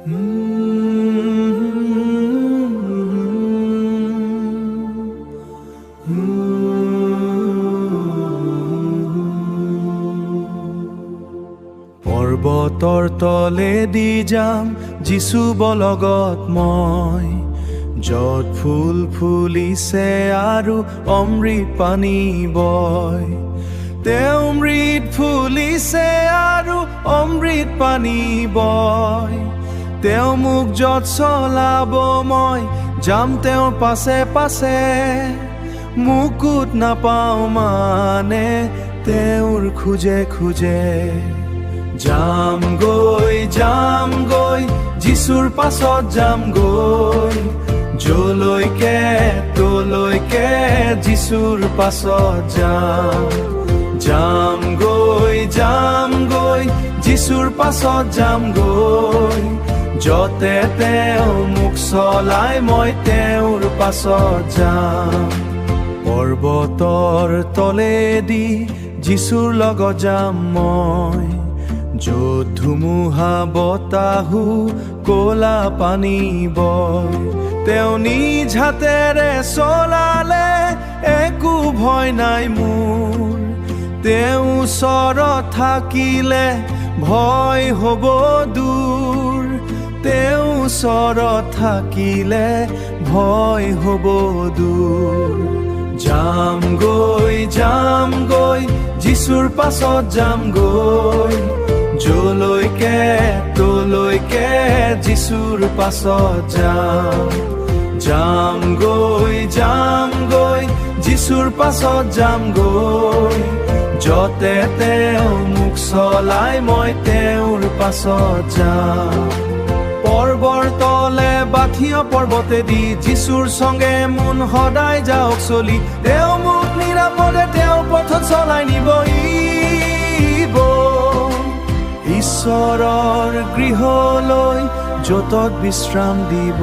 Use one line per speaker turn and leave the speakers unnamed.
পৰ্বতৰ তলেদি যাম যিছু বলগত মই, য'ত ফুল ফুলিছে আৰু অমৃত পানী বয়। তেওঁ অমৃত ফুলিছে আৰু অমৃত পানী বয়। তেওঁ মোক য'ত চলাব মই যাম তেওঁৰ পাছে পাছে। মুকুট নাপাওঁ মানে তেওঁৰ খোজে খোজে। যাম গৈ যিছুৰ পাছত যাম গৈ, যলৈকে তলৈকে যিছুৰ পাছত যাম গৈ যিছুৰ পাছত যাম গৈ। যতে তেওঁ মোক চলাই মই তেওঁৰ পাছত যাম। পৰ্বতৰ তলেদি যিছুৰ লগত যাম মই, য'ত ধুমুহা বতাহো ক'লা পানী বয়। তেওঁ নিজ হাতেৰে চলালে একো ভয় নাই মোৰ। তেওঁ ওচৰত থাকিলে ভয় হ'ব দূৰ। তেওঁ ওচৰত থাকিলে ভয় হ'ব দূৰ। যাম গৈ যিছুৰ পাছত যাম গৈ, যলৈকে তলৈকে যিছুৰ পাছত যাম গৈ যিছুৰ পাছত যাম গৈ। যতে তেওঁ মোক চলাই মই তেওঁৰ পাছত যাম। পৰ্বৰ তলে বাঠিয় পৰ্বতেদি যিছুৰ সঙ্গে মোন সদায় যাওক চলি। তেওঁ মোক নিৰাপদে তেওঁৰ পথত চলাই নিব। ঈশ্বৰৰ গৃহলৈ য'তত বিশ্ৰাম দিব।